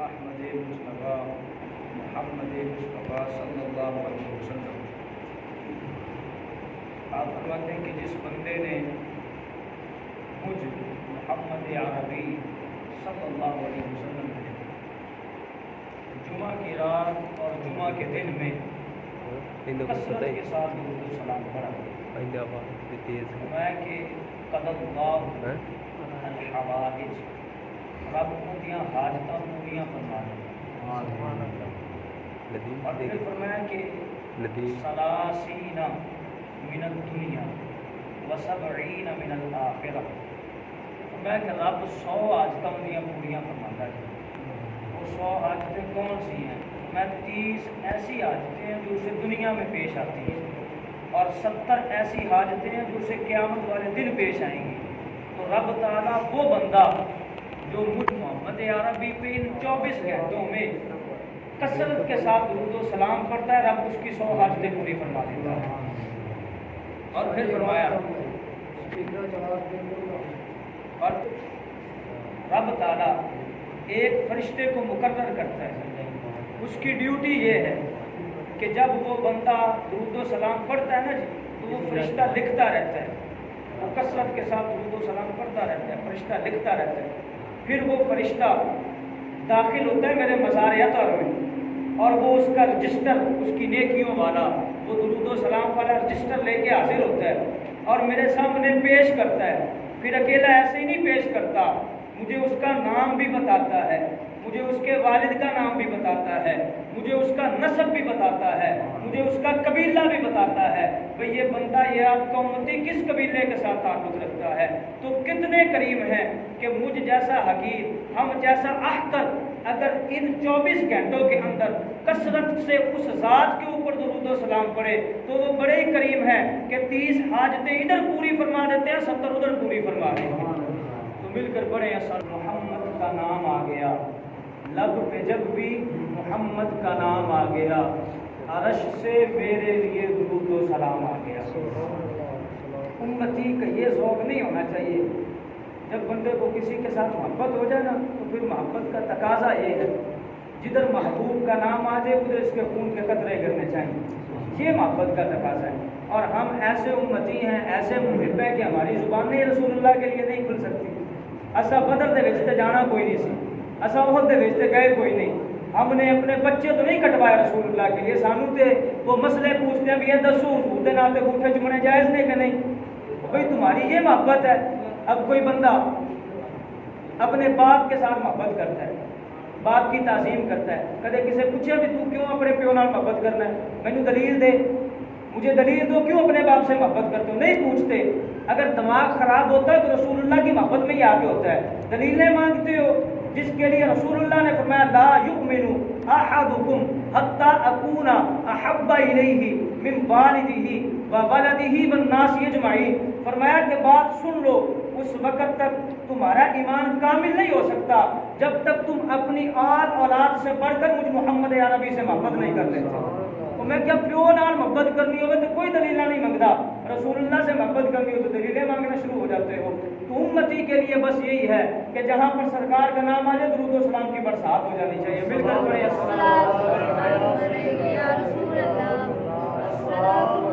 احمد مصطفیٰ محمد مصطفیٰ صلی اللہ علیہ وسلم۔ آپ فرماتے ہیں کہ جس بندے نے مجھ محمد عربی صلی اللہ علیہ وسلم نے جمعہ کی رات اور جمعہ کے دن میں کثرت کے ساتھ درود و سلام پڑھا، فرمایا کہ قضى اللہ الحوائج، رب اپنیاں حاجتاں پوریاں فرما دے۔ اور پھر فرمایا کہ ثلاثین من الدنیا وسبعین من الآخرہ، فرمایا کہ رب 100 حاجتاں اپنیاں پوریاں فرماتا ہے۔ وہ 100 حاجتیں کون سی ہیں؟ میں 30 ایسی حاجتیں ہیں جو اسے دنیا میں پیش آتی ہیں، اور 70 ایسی حاجتیں ہیں جو اسے قیامت والے دن پیش آئیں گی۔ تو رب تعالیٰ وہ بندہ جو مجھ محمد عربی پہ ان 24 گھنٹوں میں کثرت کے ساتھ درود و سلام پڑھتا ہے، رب اس کی 100 حاجتیں پوری فرما دیتا ہے۔ اور پھر فرمایا اور رب تعالیٰ ایک فرشتے کو مقرر کرتا ہے، اس کی ڈیوٹی یہ ہے کہ جب وہ بندہ درود و سلام پڑھتا ہے نا جی، تو وہ فرشتہ لکھتا رہتا ہے، وہ کثرت کے ساتھ درود و سلام پڑھتا رہتا ہے، فرشتہ لکھتا رہتا ہے۔ پھر وہ فرشتہ داخل ہوتا ہے میرے مزار اطہر میں، اور وہ اس کا رجسٹر، اس کی نیکیوں والا، وہ درود و سلام والا رجسٹر لے کے حاضر ہوتا ہے اور میرے سامنے پیش کرتا ہے۔ پھر اکیلا ایسے ہی نہیں پیش کرتا، مجھے اس کا نام بھی بتاتا ہے، مجھے اس کے والد کا نام بھی بتاتا ہے، مجھے اس کا نسب بھی بتاتا ہے، مجھے اس کا قبیلہ بھی بتاتا ہے، بھئی یہ بندہ، یہ آپ کا امتی کس قبیلے کے ساتھ تعلق رکھتا ہے۔ تو کتنے کریم ہیں کہ مجھ جیسا حقیر، ہم جیسا احقر، اگر ان 24 گھنٹوں کے اندر کثرت سے اس ذات کے اوپر درود و سلام پڑھے تو وہ بڑے ہی کریم ہیں کہ 30 حاجتیں ادھر پوری فرما دیتے ہیں، 70 ادھر پوری فرما دیتے ہیں۔ تو مل کر پڑھیں، محمد کا نام آ گیا لب پہ، جب بھی محمد کا نام آ گیا، عرش سے میرے لیے درود و سلام آ گیا۔ امتی کا یہ ذوق نہیں ہونا چاہیے، جب بندے کو کسی کے ساتھ محبت ہو جائے نا تو پھر محبت کا تقاضا یہ ہے، جدھر محبوب کا نام آ جائے ادھر اس کے خون کے قطرے گرنے چاہیے، یہ محبت کا تقاضا ہے۔ اور ہم ایسے امتی ہیں، ایسے محب ہیں کہ ہماری زبانیں رسول اللہ کے لیے نہیں کھل سکتی۔ اسا بدر دے وچ تے جانا کوئی نہیں سی، اسا احد دے وچ تے گئے کوئی نہیں، ہم نے اپنے بچے تو نہیں کٹوائے رسول اللہ کے لیے، سانو تے وہ مسئلے پوچھتے ہیں بھی یہ دسو حضور دے نال تے گوٹھے چمنے جائز نے کہ نہیں؟ بھئی تمہاری یہ محبت ہے۔ اب کوئی بندہ اپنے باپ کے ساتھ محبت کرتا ہے، باپ کی تعظیم کرتا ہے، کدے کسی پوچھے بھی تو کیوں اپنے پیو نال محبت کرنا ہے، مینوں دلیل دے، مجھے دلیل دو کیوں اپنے باپ سے محبت کرتے ہو، نہیں پوچھتے۔ اگر دماغ خراب ہوتا ہے تو رسول اللہ کی محبت میں ہی آگے ہوتا ہے، دلیلیں مانگتے ہو، جس کے لیے رسول اللہ نے فرمایا لا یؤمن احدکم حتی اکون احب الیہ من والدہ وولدہ والناس اجمعین، فرمایا کہ بات سن لو، اس وقت تک تمہارا ایمان کامل نہیں ہو سکتا جب تک تم اپنی آل اولاد سے بڑھ کر مجھ محمد عربی سے محبت نہیں کر لیتے۔ تو میں کیا پیو نال محبت کرنی ہو تو کوئی دلیلہ نہیں مانگتا، رسول اللہ سے محبت کرنی ہو تو دلیلیں مانگنا شروع ہو جاتے ہو۔ تو امتی کے لیے بس یہی ہے کہ جہاں پر سرکار کا نام آ جائے درود و سلام کی برسات ہو جانی چاہیے۔ مل کر پڑھیں السلام علیکم یا رسول اللہ، السلام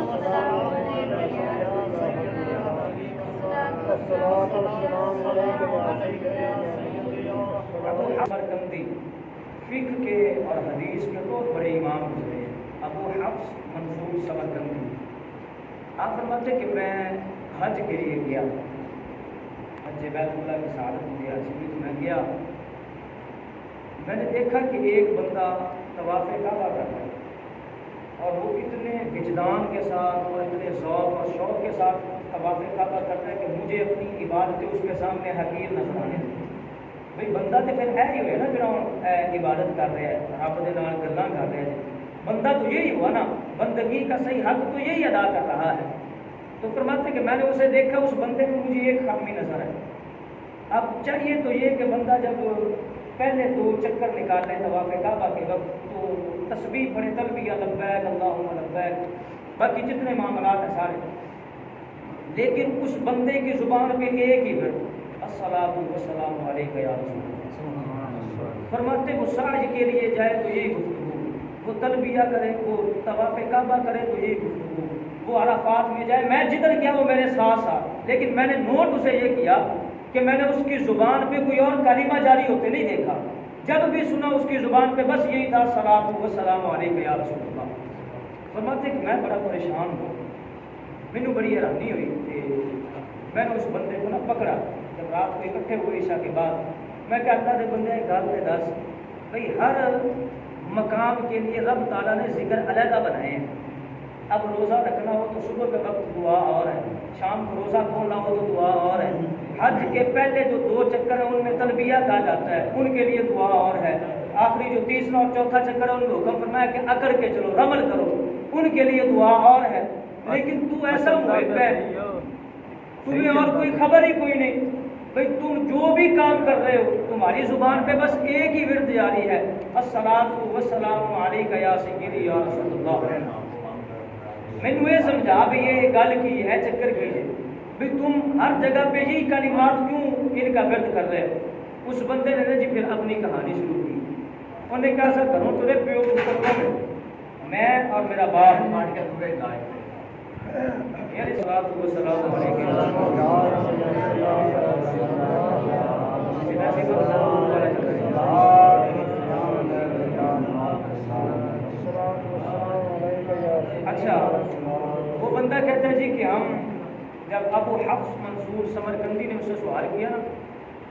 سمرقندی فقہ کے اور حدیث کے بہت بڑے امام گزرے ہیں، ابو حفص منصور سمرقندی۔ آپ فرماتے کہ میں حج کے لیے گیا، حج بیت اللہ کی سعادت مجھے حاصل ہوئی تو میں گیا، میں نے دیکھا کہ ایک بندہ طواف کعبہ کرتا ہے اور وہ اتنے وجدان کے ساتھ اور اتنے ذوق اور شوق کے ساتھ طواف کعبہ کرتا ہے کہ مجھے اپنی عبادتیں اس کے سامنے حقیر نظر آنے لگی۔ بھئی بندہ تو پھر ہے ہی ہوئے نا جڑا عبادت کر رہا ہے، رب دے نال گلاں کر رہا ہے، بندہ تو یہی ہوا نا، بندگی کا صحیح حق تو یہی ادا کر رہا ہے۔ تو فرماتے کہ میں نے اسے دیکھا، اس بندے میں مجھے ایک خامی نظر ہے۔ اب چاہیے تو یہ کہ بندہ جب پہلے 2 چکر نکالے طواف کعبہ کے وقت تو تسبیح پڑھے، تلبیہ لبیک اللہم لبیک، باقی جتنے معاملات ہیں سارے، لیکن اس بندے کی زبان پہ ایک ہی ورد الصلاۃ والسلام علیک یا رسول اللہ۔ فرماتے وہ سعی کے لیے جائے تو یہی گفتگو، وہ تلبیہ کرے، وہ طواف کعبہ کرے تو یہی گفتگو، وہ عرفات میں جائے، میں جدھر گیا وہ میرے ساتھ ساتھ، لیکن میں نے نوٹ اسے یہ کیا کہ میں نے اس کی زبان پہ کوئی اور کلمہ جاری ہوتے نہیں دیکھا، جب بھی سنا اس کی زبان پہ بس یہی تھا صلاۃ و سلام علیک یا رسول اللہ۔ فرماتے کہ میں بڑا پریشان ہوں، مینوں بڑی حیرانی ہوئی کہ میں نے اس بندے کو نہ پکڑا، جب رات کو اکٹھے ہوئے عشاء کے بعد، میں کہ اللہ دے بندے گل تے دس بھئی ہر مقام کے لیے رب تعالیٰ نے ذکر علیحدہ بنائے ہیں، اب روزہ رکھنا ہو تو صبح کے وقت دعا اور ہے، شام کو روزہ کھولنا ہو تو دعا اور ہے، حج کے پہلے جو 2 چکر ہیں ان میں تلبیہ کہا جاتا ہے، ان کے لیے دعا اور ہے، آخری جو 3واں اور 4تھا چکر ہے ان کو حکم فرمایا کہ اکڑ کے چلو، رمل کرو، ان کے لیے دعا اور ہے، لیکن تو ایسا محب ہے تمہیں اور کوئی خبر ہی کوئی نہیں، بھئی تم جو بھی کام کر رہے ہو تمہاری زبان پہ بس ایک ہی ورد جاری ہے، الصلاۃ والسلام علیک یا سیدی یا رسول اللہ۔ مینوں یہ سمجھا بھی یہ گل کی ہے، چکر کی ہے بھی تم ہر جگہ پہ یہی کلمات کیوں ان کا ورد کر رہے ہو؟ اس بندے نے جی پھر اپنی کہانی شروع کی، انہوں نے کہا سر گھروں تیرے پیو پتروں میں اور میرا باپ مار کے پورے لائے یعنی صلاۃ و سلام علیک اچھا وہ بندہ کہتا ہے جی کہ ہم جب ابو حفص منصور سمرقندی نے اس سے سوال کیا نا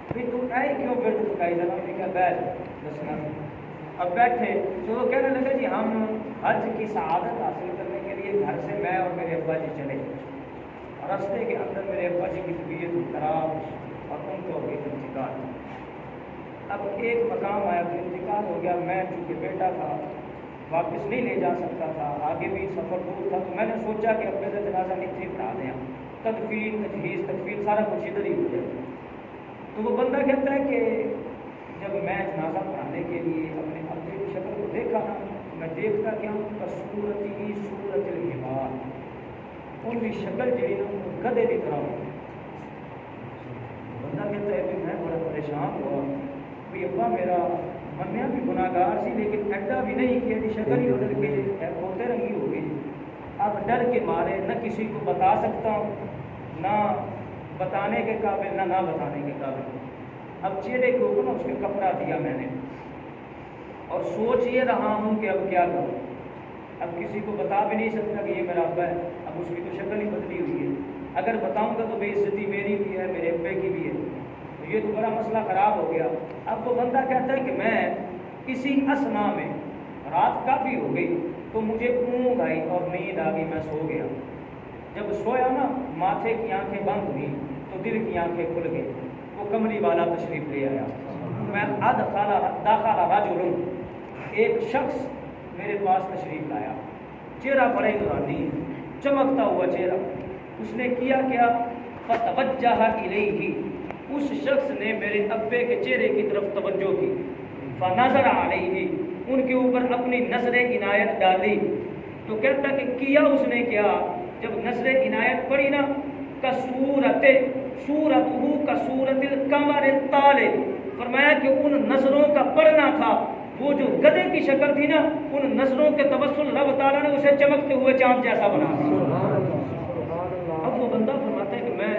پھر تو اے کیوں ورد پکائی جانا، انہوں نے کہا بیٹھ دسنا، اب بیٹھے تو وہ کہنے لگا جی ہم حج کی سعادت حاصل کرنے کے لیے گھر سے میں اور میرے ابا جی چلے، راستے کے اندر میرے ابا جی کی طبیعت خراب اور ان کو بھی انتقال، اب ایک مقام آیا تو انتقال ہو گیا، میں چونکہ بیٹا تھا واپس نہیں لے جا سکتا تھا، آگے بھی سفر دور تھا، تو میں نے سوچا کہ اب میرا جنازہ اتنے پڑھا دیں، تدفین تجہیز تکفین سارا کچھ ادھر ہی ہو جائے۔ تو وہ بندہ کہتا ہے کہ جب میں جنازہ پڑھانے کے لیے اپنے ابے کی شکل کو دیکھا نا، میں دیکھتا کہ ہم صورت ہی صورت الحمار، ان کی شکل جڑی نا گدے کی طرح ہو۔ بندہ کہتا ہے کہ میں بڑا پریشان ہوا، کوئی ابا میرا منیا بھی گناہ گار سی لیکن ایڈا بھی نہیں کہ یہ شکل ہی بدل کے ہوتے رنگی ہو گئی، اب ڈر کے مارے نہ کسی کو بتا سکتا ہوں، نہ بتانے کے قابل نہ بتانے کے قابل، اب چہرے کے اوپر اس کے کپڑا دیا میں نے اور سوچ یہ رہا ہوں کہ اب کیا کروں، اب کسی کو بتا بھی نہیں سکتا کہ یہ میرا ابا ہے، اب اس کی تو شکل ہی بدلی ہوئی ہے، اگر بتاؤں گا تو بے عزتی میری بھی ہے میرے ابے کی بھی ہے، تو یہ تو بڑا مسئلہ خراب ہو گیا۔ اب وہ بندہ کہتا ہے کہ میں اسی اسنا میں رات کافی ہو گئی تو مجھے اونگ آئی اور نیند آ گئی، میں سو گیا، جب سویا نا ماتھے کی آنکھیں بند ہوئی تو دل کی آنکھیں کھل گئی، وہ کمری والا تشریف لے آیا، میں داخل رجل، ایک شخص میرے پاس تشریف لایا، چہرہ بڑے نورانی چمکتا ہوا چہرہ، اس نے کیا کیا فتوجہ الیہ، اس شخص نے میرے ابے کے چہرے کی طرف توجہ کی، فنظر علیہ، ان کے اوپر اپنی نظر عنایت ڈالی، تو کہتا کہ کیا اس نے کیا، جب نظر عنایت پڑی نا کسورت صورتہ کصورت القمر الطالع، فرمایا کہ ان نظروں کا پڑھنا تھا، وہ جو گدھے کی شکل تھی نا ان نظروں کے توسل رب تعالیٰ نے اسے چمکتے ہوئے چاند جیسا بنا دیا۔ اب وہ بندہ فرماتا ہے کہ میں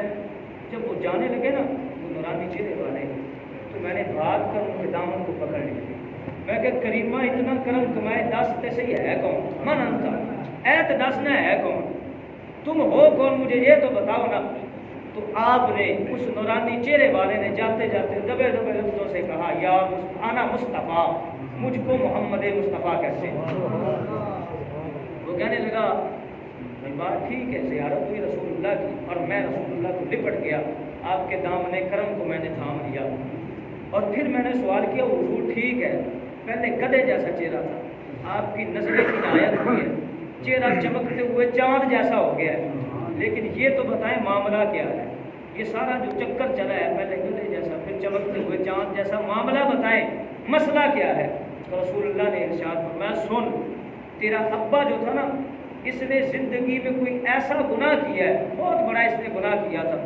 جب وہ جانے لگے نا وہ نورانی چہرے والے، تو میں نے بھاگ کر ان کے دامن کو پکڑ لیا، میں کہ کریمہ اتنا کرم کمائے دس تے سے ہے کون، من انت اے تے دس نہ ہے کون، تم ہو کون مجھے یہ تو بتاؤ نا۔ تو آپ نے اس نورانی چہرے والے نے جاتے جاتے دبے دبے لفظوں سے کہا یا انا مصطفیٰ، مجھ کو محمد مصطفیٰ کہتے ہیں۔ وہ کہنے لگا بات ٹھیک ہے، زیارت ہوئی رسول اللہ کی اور میں رسول اللہ کو لپٹ گیا، آپ کے دامن کرم کو میں نے تھام لیا، اور پھر میں نے سوال کیا حضور ٹھیک ہے پہلے گدھے جیسا چہرہ تھا، آپ کی نظر عنایت ہوئی ہے، چہرہ چمکتے ہوئے چاند جیسا ہو گیا ہے، لیکن یہ تو بتائیں معاملہ کیا ہے، یہ سارا جو چکر چلا ہے پہلے گدھے جیسا پھر چمکتے ہوئے چاند جیسا، معاملہ بتائیں مسئلہ کیا ہے۔ تو رسول اللہ نے ارشاد فرمایا سن، تیرا ابا جو تھا نا اس نے زندگی میں کوئی ایسا گناہ کیا ہے، بہت بڑا اس نے گناہ کیا تھا،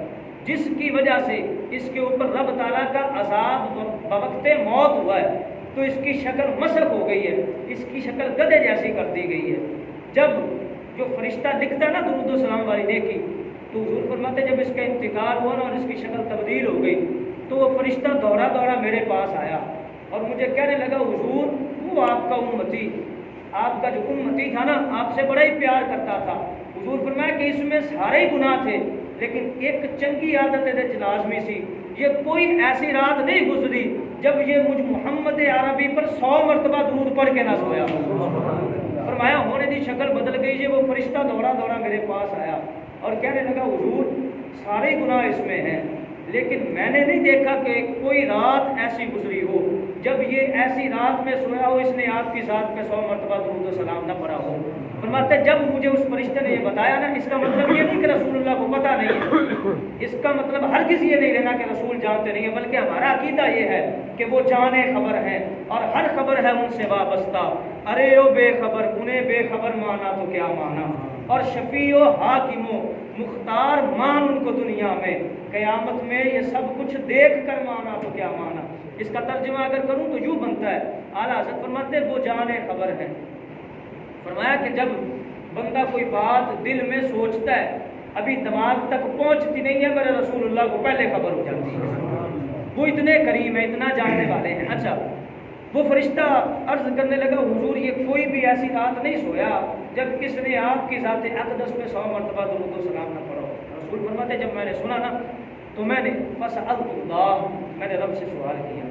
جس کی وجہ سے اس کے اوپر رب تعالیٰ کا عذاب بوقت موت ہوا ہے، تو اس کی شکل مسخ ہو گئی ہے، اس کی شکل گدھے جیسی کر دی گئی ہے۔ جب جو فرشتہ لکھتا ہے نا درود و سلام والی نیکی، تو حضور فرماتے جب اس کا انتقال ہوا نا اور اس کی شکل تبدیل ہو گئی تو وہ فرشتہ دوڑا دوڑا میرے پاس آیا اور مجھے کہنے لگا حضور وہ آپ کا امتی، آپ کا جو امتی تھا نا آپ سے بڑا ہی پیار کرتا تھا۔ حضور فرمایا کہ اس میں سارے ہی گناہ تھے لیکن ایک چنگی عادت ہے لازمی سی، یہ کوئی ایسی رات نہیں گزری جب یہ مجھ محمد عربی پر 100 مرتبہ درود پڑھ کے نہ سویا۔ فرمایا ہونے دی شکل بدل گئی، یہ وہ فرشتہ دوڑا دوڑا میرے پاس آیا اور کہنے لگا حضور سارے گناہ اس میں ہیں لیکن میں نے نہیں دیکھا کہ کوئی رات ایسی گزری ہو جب یہ ایسی رات میں سویا ہو اس نے آپ کی ذات پہ 100 مرتبہ درود و سلام نہ پڑھا ہو۔ فرماتے جب مجھے اس فرشتے نے یہ بتایا نا، اس کا مطلب یہ نہیں کہ رسول اللہ کو پتہ نہیں ہے، اس کا مطلب ہر کسی یہ نہیں لینا کہ رسول جانتے نہیں ہیں، بلکہ ہمارا عقیدہ یہ ہے کہ وہ جانے خبر ہیں اور ہر خبر ہے ان سے وابستہ۔ ارے او بے خبر انہیں بے خبر مانا تو کیا مانا، اور شفیع و حاکم و مختار مان ان کو دنیا میں، قیامت میں یہ سب کچھ دیکھ کر مانا تو کیا مانا۔ اس کا ترجمہ اگر کروں تو یوں بنتا ہے، اعلیٰ حضرت فرماتے ہیں وہ جانے خبر ہے۔ فرمایا کہ جب بندہ کوئی بات دل میں سوچتا ہے ابھی دماغ تک پہنچتی نہیں ہے، میرے رسول اللہ کو پہلے خبر ہو جاتی ہے، وہ اتنے کریم ہیں، اتنا جاننے والے ہیں۔ اچھا وہ فرشتہ عرض کرنے لگا حضور یہ کوئی بھی ایسی رات نہیں سویا جب کس نے آپ کی ذات اقدس پہ 100 مرتبہ درود و سلام نہ پڑھو۔ رسول فرماتے جب میں نے سنا نا تو میں نے فسألت اللہ، میں نے رب سے سوال کیا،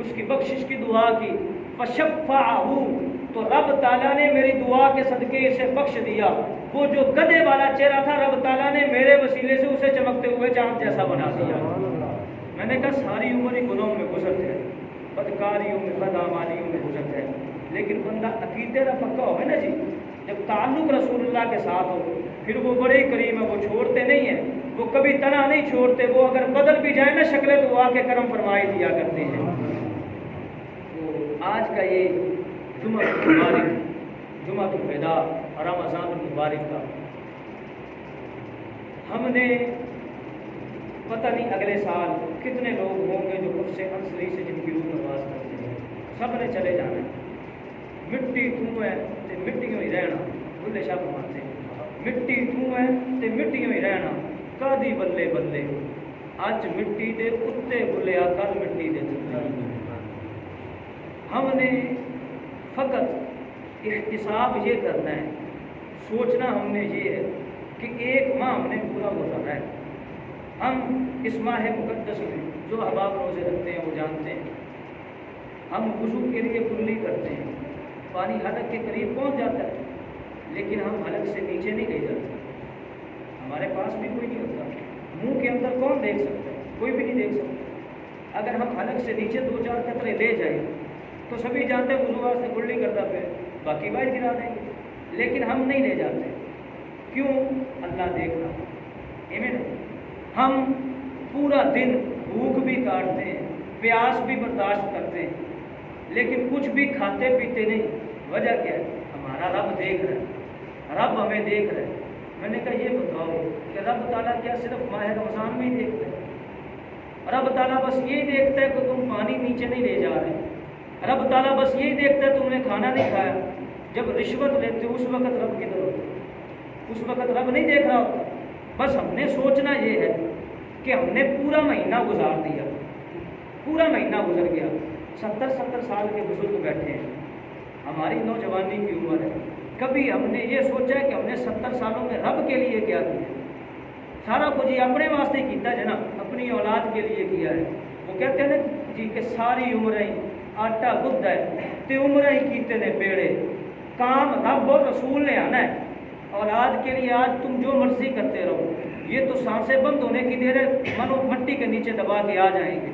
اس کی بخشش کی دعا کی، فشفعہ، تو رب تعالیٰ نے میری دعا کے صدقے اسے بخش دیا۔ وہ جو گدھے والا چہرہ تھا رب تعالیٰ نے میرے وسیلے سے اسے چمکتے ہوئے چاند جیسا بنا دیا۔ میں نے کہا ساری عمر ہی گناہوں میں گزر ہے، بدکاریوں میں بدعمالیوں میں گزر ہے، لیکن بندہ عقیدے کا پکا ہو نا جی، جب تعلق رسول اللہ کے ساتھ ہو پھر وہ بڑے ہی کریم ہے، وہ چھوڑتے نہیں ہیں، وہ کبھی تنا نہیں چھوڑتے، وہ اگر بدل بھی جائیں نا شکلیں تو وہ آ کے کرم فرمائی دیا کرتے ہیں۔ تو آج کا یہ جمعہ المبارک، جمعہ الوداع اور رمضان المبارک کا ہم نے پتہ نہیں اگلے سال کتنے لوگ ہوں گے جو خود سے انصری سے جن کی روح نواز کرتے ہیں، سب نے چلے جانا ہے۔ مٹی توں ہے تے مٹیوں ہی رہنا، بلے شاہ فرماتے ہیں مٹی توں ہے تے مٹیوں ہی رہنا، کادی بلے بلے اج مٹی دے کتے بلیا کل مٹی دے تلے۔ ہم نے فقط احتساب یہ کرنا ہے، سوچنا ہم نے یہ ہے کہ ایک ماہ ہم نے پورا گزارا ہے۔ ہم اس ماہ مقدس میں جو احباب روزے رکھتے ہیں وہ جانتے ہیں، ہم وضو کے لیے کلی کرتے ہیں، پانی حلق کے قریب پہنچ جاتا ہے لیکن ہم حلق سے نیچے نہیں لے جاتے، ہمارے پاس بھی کوئی نہیں ہوتا، منہ کے اندر کون دیکھ سکتا ہے؟ کوئی بھی نہیں دیکھ سکتا۔ اگر ہم حلق سے نیچے 2-4 قطرے لے جائیں تو سبھی جانتے ہیں وضو سے کلی کرتا پہ باقی باہر گرا دیں گے، لیکن ہم نہیں لے جاتے، کیوں؟ اللہ دیکھ رہا ہے۔ ہم پورا دن بھوک بھی کاٹتے ہیں، پیاس بھی برداشت کرتے ہیں لیکن کچھ بھی کھاتے پیتے نہیں، وجہ کیا ہے؟ ہمارا رب دیکھ رہا ہے، رب ہمیں دیکھ رہا ہے۔ میں نے کہا یہ بتاؤ کہ رب تعالیٰ کیا صرف ماہ رمضان میں ہی دیکھتا ہے؟ رب تعالیٰ بس یہی دیکھتا ہے کہ تم پانی نیچے نہیں لے جا رہے، رب تعالیٰ بس یہی دیکھتا ہے تم نے کھانا نہیں کھایا، جب رشوت لیتے اس وقت رب کدھر ہوتا ہے؟ اس وقت رب نہیں دیکھ رہا ہوتا۔ بس ہم نے سوچنا یہ ہے کہ ہم نے پورا مہینہ گزار دیا، پورا مہینہ گزر گیا، 70 سال کے بزرگ بیٹھے ہیں، ہماری نوجوانی کی عمر ہے، کبھی ہم نے یہ سوچا ہے کہ ہم نے 70 سالوں میں رب کے لیے کیا کیا؟ سارا کچھ یہ اپنے واسطے کیتا ہے نا، اپنی اولاد کے لیے کیا ہے۔ وہ کہتے ہیں نا جی کہ ساری عمر ہی آٹا گدھ ہے تے عمر ہی کیتے نے پیڑے، کام رب اور رسول نے آنا ہے، اولاد کے لیے آج تم جو مرضی کرتے رہو، یہ تو سانسیں بند ہونے کی دیر ہے، منو مٹی کے نیچے دبا کے آ جائیں گے،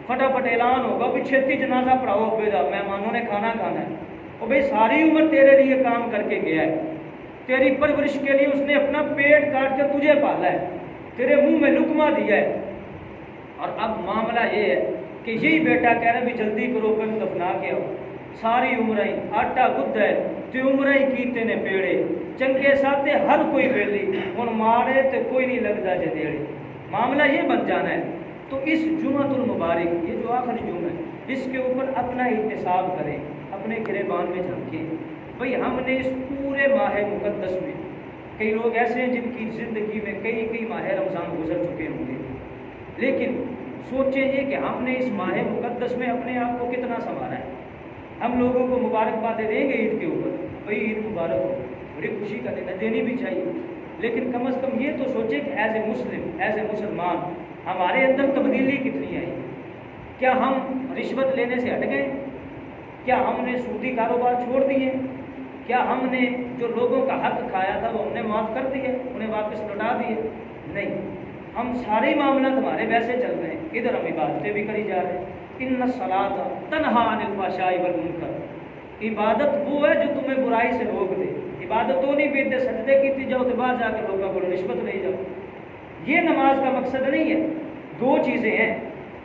فٹافٹ اعلان ہوگا بھی چھتی جنازہ پڑھاؤ بیدا مہمانوں نے کھانا کھانا ہے۔ اور بھائی ساری عمر تیرے لیے کام کر کے گیا ہے، تیری پرورش کے لیے اس نے اپنا پیٹ کاٹ کے تجھے پالا ہے، تیرے منہ میں لقمہ دیا ہے، اور اب معاملہ یہ ہے کہ یہی بیٹا کہہ رہا ہے بھی جلدی کرو پہ دفنا کے آؤ، ساری عمریں آٹا گدھ ہے تے عمریں کیتے نے پیڑے، چنگے ساتھے ہر کوئی ویلی ہن مارے تے کوئی نہیں لگتا جدیڑے، معاملہ یہ بن جانا ہے۔ تو اس جمعۃ المبارک، یہ جو آخری جمعہ ہے، اس کے اوپر اپنا احتساب کریں، اپنے گریبان میں جھانکیں۔ بھئی ہم نے اس پورے ماہ مقدس میں، کئی لوگ ایسے ہیں جن کی زندگی میں کئی ماہ رمضان گزر چکے ہوں گے، لیکن سوچیں یہ کہ ہم نے اس ماہ مقدس میں اپنے آپ کو کتنا سنوارا ہے۔ ہم لوگوں کو مبارکبادیں دیں گے عید کے اوپر، بھئی عید مبارک ہو، بڑی خوشی کا دن ہے، دینی بھی چاہیے، لیکن کم از کم یہ تو سوچیں کہ as a Muslim, as a مسلمان ہمارے اندر تبدیلی کتنی آئی۔ کیا ہم رشوت لینے سے ہٹ گئے؟ کیا ہم نے سودی کاروبار چھوڑ دیے؟ کیا ہم نے جو لوگوں کا حق کھایا تھا وہ ہم نے معاف کر دیے، انہیں واپس لوٹا دیے؟ نہیں، ہم سارے معاملات ہمارے ویسے چل رہے ہیں، ادھر ہم عبادتیں بھی کری جا رہے ہیں۔ ان الصلاۃ تنہی عن الفحشاء والمنکر، عبادت وہ ہے جو تمہیں برائی سے روک دے۔ عبادت تو نہیں بیٹے سجدے کی تھی جاؤ تو باہر جا کے لوگوں کو رشوت لے جاؤ، یہ نماز کا مقصد نہیں ہے۔ دو چیزیں ہیں،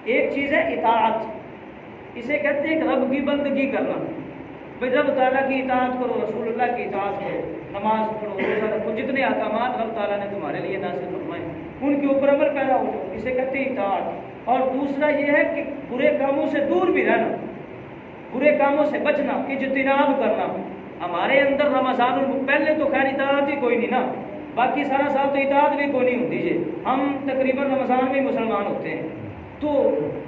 ایک چیز ہے اطاعت، اسے کہتے ہیں کہ رب کی بندگی کرنا، بھئی رب تعالیٰ کی اطاعت کرو، رسول اللہ کی اطاعت کرو، نماز پڑھو، روزہ رکھو، جتنے احکامات رب تعالیٰ نے تمہارے لیے نازل فرمائے ان کے اوپر عمل پیدا ہو جاؤ، اسے کہتے ہیں اطاعت۔ اور دوسرا یہ ہے کہ برے کاموں سے دور بھی رہنا، برے کاموں سے بچنا، اجتناب کرنا۔ ہمارے اندر رمضان پہلے تو خیر اطاعت ہی کوئی نہیں نا، باقی سارا سال تو اطاعت بھی کوئی نہیں ہوتی جی، ہم تقریباً رمضان میں مسلمان ہوتے ہیں، تو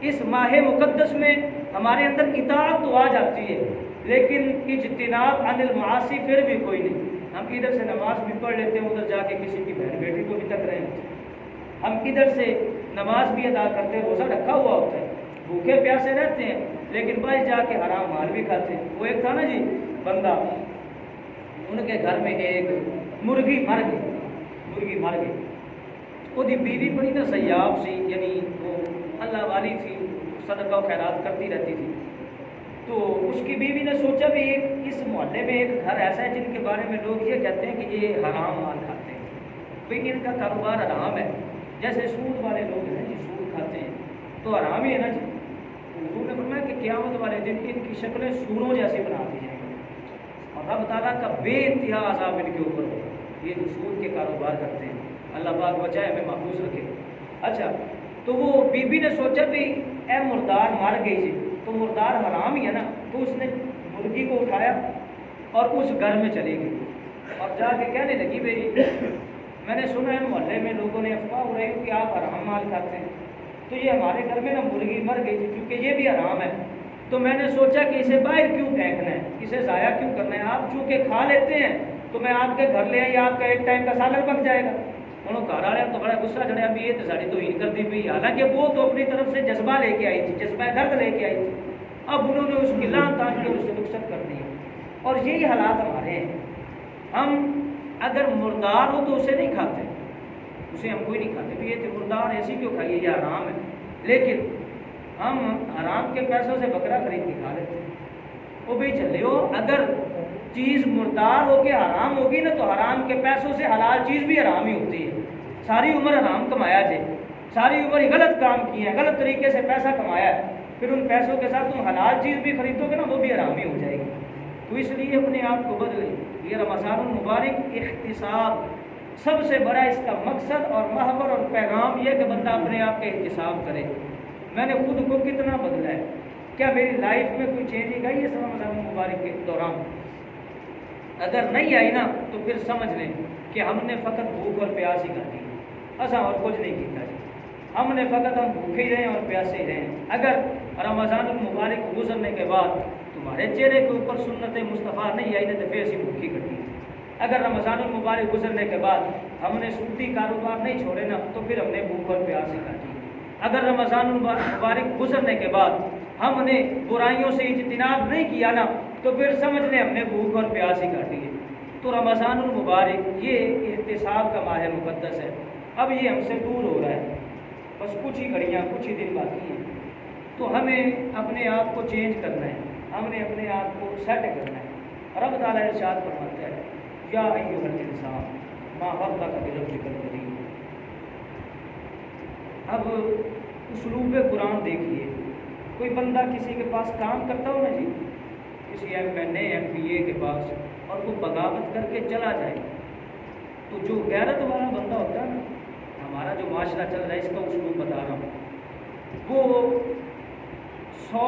اس ماہ مقدس میں ہمارے اندر اطاعت تو آ جاتی ہے، لیکن اجتناب عن المعاصی پھر بھی کوئی نہیں۔ ہم ادھر سے نماز بھی پڑھ لیتے ہیں، ادھر جا کے کسی کی بہن بیٹی کو بھی تک رہے ہیں، ہم ادھر سے نماز بھی ادا کرتے ہیں، روزہ رکھا ہوا ہوتا ہے، بھوکے پیاسے رہتے ہیں، لیکن باہر جا کے حرام مال بھی کھاتے ہیں۔ وہ ایک تھا نا جی بندہ، ان کے گھر میں ایک مرغی مر گئی، وہ دی بیوی بڑی نا سیاف سی، یعنی وہ اللہ والی تھی، صدقہ و خیرات کرتی رہتی تھی، تو اس کی بیوی نے سوچا بھی اس محلے میں ایک گھر ایسا ہے جن کے بارے میں لوگ یہ کہتے ہیں کہ یہ حرام مال کھاتے ہیں، بھئی ان کا کاروبار حرام ہے، جیسے سود والے لوگ ہیں جی، سود کھاتے ہیں تو حرام ہی ہے نا جی۔ حضور نے فرمایا کہ قیامت والے دن ان کی شکلیں سوروں جیسی بنا دی جائیں گی، اور رب تعالیٰ کا بے انتہا عذاب ان کے اوپر ہوگا، یہ جو سود کے کاروبار کرتے ہیں، اللہ پاک بچائے ہمیں محفوظ رکھے۔ اچھا، تو وہ بی بی نے سوچا بھی اے مردار مر گئی جی، تو مردار حرام ہی ہے نا، تو اس نے مرغی کو اٹھایا اور اس گھر میں چلی گئی اور جا کے کہنے لگی بھئی میں نے سنا ہے محلے میں لوگوں نے افواہ ہو رہی کہ آپ حرام مال کھاتے ہیں، تو یہ ہمارے گھر میں نا مرغی مر گئی تھی کیونکہ یہ بھی حرام ہے، تو میں نے سوچا کہ اسے باہر کیوں پھینکنا ہے، اسے ضائع کیوں کرنا ہے، آپ چونکہ کھا لیتے ہیں تو میں آپ کے گھر لے آئی، آپ کا ایک ٹائم کا سالن پک جائے گا۔ انہوں گھر والے تو بڑا غصہ چڑھا بھی یہ تو ساری توہین کر دی بھی، حالانکہ وہ تو اپنی طرف سے جذبہ لے کے آئی تھی، جذبہ درد لے کے آئی تھی، اب انہوں نے اس کی لان تان کے اسے رخصت کر دی۔ اور یہی حالات ہمارے ہیں، ہم اگر مردار ہو تو اسے نہیں کھاتے، اسے ہم کوئی نہیں کھاتے بھی یہ تو مردار ایسی کیوں کھائیے، یہ حرام ہے، لیکن ہم حرام کے پیسوں سے بکرا خرید کے کھا لیتے ہیں۔ وہ بھی چلے ہو، اگر چیز مردار ہو کے حرام ہوگی نا تو حرام کے پیسوں سے حلال چیز بھی حرام ہی ہوتی ہے۔ ساری عمر حرام کمایا جائے، ساری عمر ہی غلط کام کیے ہیں، غلط طریقے سے پیسہ کمایا ہے، پھر ان پیسوں کے ساتھ تم حلال چیز بھی خریدو گے نا وہ بھی حرام ہی ہو جائے گی۔ تو اس لیے اپنے آپ کو بدلیں۔ یہ رمضان المبارک احتساب، سب سے بڑا اس کا مقصد اور محور اور پیغام یہ کہ بندہ اپنے آپ کا احتساب کرے، میں نے خود کو کتنا بدلا ہے، کیا میری لائف میں کوئی چینجنگ آئی ہے اس رمضان المبارک کے دوران؟ اگر نہیں آئی نا تو پھر سمجھ لیں کہ ہم نے فقط بھوک اور پیاس ہی کاٹی، ایسا اور کچھ نہیں کیتا جی، ہم نے فقط ہم بھوکے ہی رہیں اور پیاسے ہی رہیں۔ اگر رمضان المبارک گزرنے کے بعد تمہارے چہرے کے اوپر سنت مصطفیٰ نہیں آئی نا تو پھر ایسی بھوکی کٹی، اگر رمضان المبارک گزرنے کے بعد ہم نے سودی کاروبار نہیں چھوڑے نا تو پھر ہم نے بھوک اور پیاس ہی کاٹی، اگر رمضان المبارک گزرنے کے بعد ہم نے برائیوں سے اجتناب نہیں کیا نا تو پھر سمجھ لیں ہم نے بھوک اور پیاس ہی کاٹی ہے۔ تو رمضان المبارک یہ احتساب کا ماہ مقدس ہے، اب یہ ہم سے دور ہو رہا ہے، بس کچھ ہی گھڑیاں کچھ ہی دن باقی ہیں، تو ہمیں اپنے آپ کو چینج کرنا ہے، ہم نے اپنے آپ کو سیٹ کرنا ہے۔ رب تعالیٰ ارشاد فرماتا ہے یا ایھا الانسان ما غرک بربک الکریم۔ اب اسلوب قرآن دیکھیے، کوئی بندہ کسی کے پاس کام کرتا ہو نا جی، کسی MA کے پاس، اور وہ بغاوت کر کے چلا جائے، تو جو غیرت والا بندہ ہوتا ہے نا، ہمارا جو معاشرہ چل رہا ہے اس کا اسلوب بتا رہا ہوں، وہ 100